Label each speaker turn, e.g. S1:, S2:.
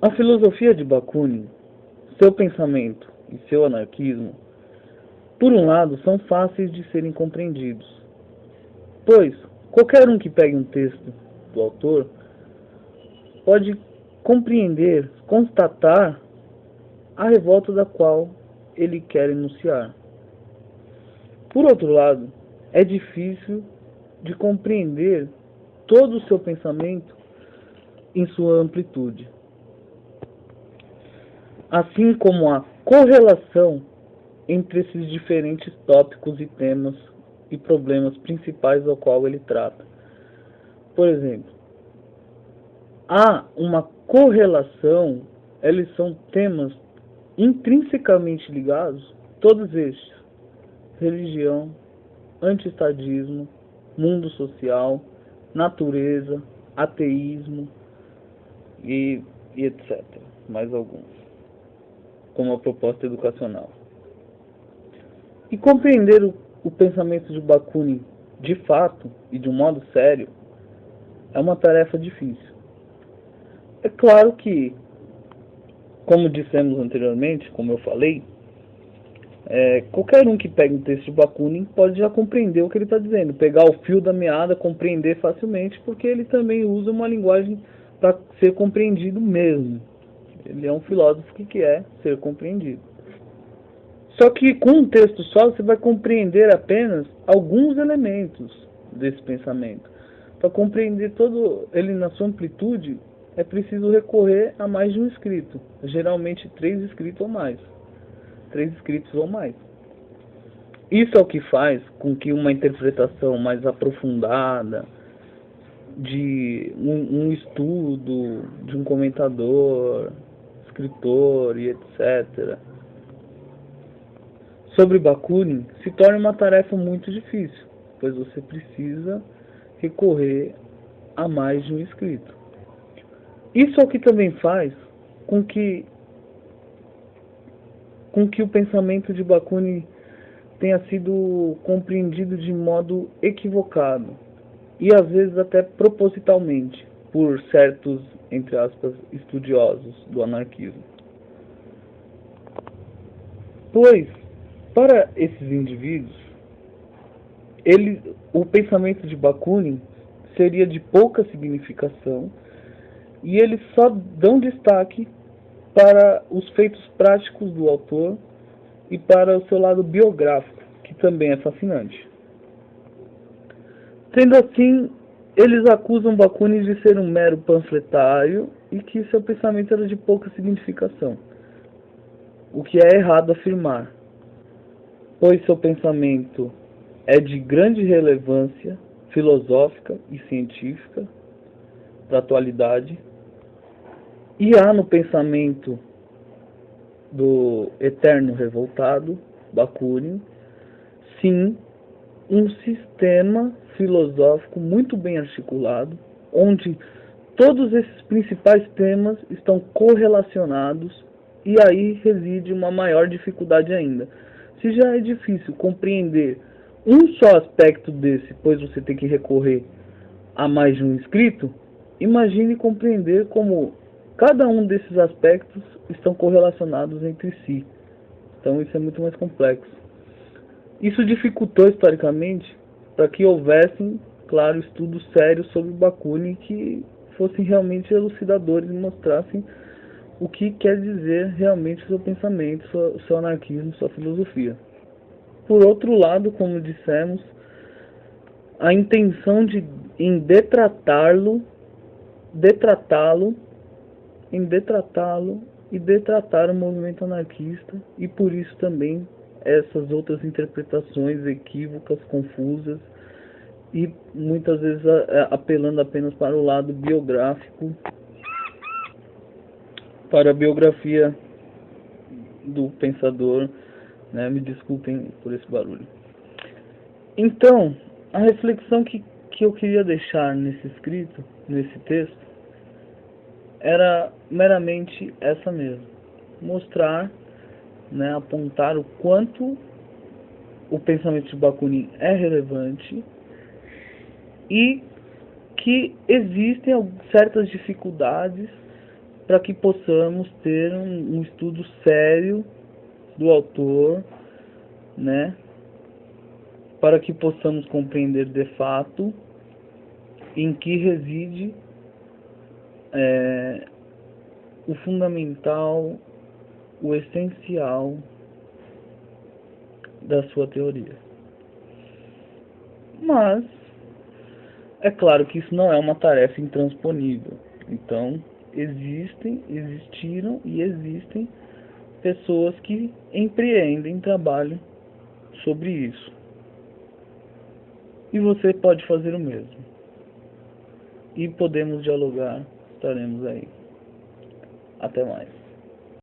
S1: A filosofia de Bakunin, seu pensamento e seu anarquismo, por um lado, são fáceis de serem compreendidos, pois qualquer um que pegue um texto do autor pode compreender, constatar a revolta da qual ele quer enunciar. Por outro lado, é difícil de compreender todo o seu pensamento em sua amplitude, assim como a correlação entre esses diferentes tópicos e temas e problemas principais ao qual ele trata. Por exemplo, há uma correlação, eles são temas intrinsecamente ligados, todos estes: religião, antiestadismo, mundo social, natureza, ateísmo e etc. Mais alguns, como a proposta educacional. E compreender o pensamento de Bakunin de fato e de um modo sério é uma tarefa difícil. É claro que, como dissemos anteriormente, como eu falei, qualquer um que pegue um texto de Bakunin pode já compreender o que ele está dizendo, pegar o fio da meada, compreender facilmente, porque ele também usa uma linguagem para ser compreendido mesmo. Ele é um filósofo que quer ser compreendido. Só que com um texto só você vai compreender apenas alguns elementos desse pensamento. Para compreender todo ele na sua amplitude, é preciso recorrer a mais de um escrito, geralmente 3 escritos ou mais. 3 escritos ou mais. Isso é o que faz com que uma interpretação mais aprofundada, de um estudo, de um comentador, escritor e etc., sobre Bakunin, se torne uma tarefa muito difícil, pois você precisa recorrer a mais de um escrito. Isso é o que também faz com que o pensamento de Bakunin tenha sido compreendido de modo equivocado, e às vezes até propositalmente, por certos, entre aspas, estudiosos do anarquismo. Pois, para esses indivíduos, o pensamento de Bakunin seria de pouca significação, e eles só dão destaque para os feitos práticos do autor e para o seu lado biográfico, que também é fascinante. Sendo assim, eles acusam Bakunin de ser um mero panfletário e que seu pensamento era de pouca significação, o que é errado afirmar, pois seu pensamento é de grande relevância filosófica e científica para a atualidade, e há no pensamento do eterno revoltado, Bakunin, sim, um sistema filosófico muito bem articulado, onde todos esses principais temas estão correlacionados, e aí reside uma maior dificuldade ainda. Se já é difícil compreender um só aspecto desse, pois você tem que recorrer a mais de um escrito, imagine compreender como cada um desses aspectos estão correlacionados entre si. Então isso é muito mais complexo. Isso dificultou historicamente para que houvessem, claro, estudos sérios sobre Bakunin que fossem realmente elucidadores e mostrassem o que quer dizer realmente o seu pensamento, o seu anarquismo, sua filosofia. Por outro lado, como dissemos, a intenção em detratá-lo e detratar o movimento anarquista, e por isso também essas outras interpretações equívocas, confusas, e muitas vezes apelando apenas para o lado biográfico, para a biografia do pensador, né? Me desculpem por esse barulho. Então, a reflexão que eu queria deixar nesse escrito, nesse texto, era meramente essa mesmo: mostrar, né, apontar o quanto o pensamento de Bakunin é relevante e que existem certas dificuldades para que possamos ter um estudo sério do autor, né? Para que possamos compreender de fato em que reside o fundamental, o essencial da sua teoria. Mas é claro que isso não é uma tarefa intransponível. Então, existiram e existem pessoas que empreendem trabalho sobre isso. E você pode fazer o mesmo. E podemos dialogar, estaremos aí. Até mais.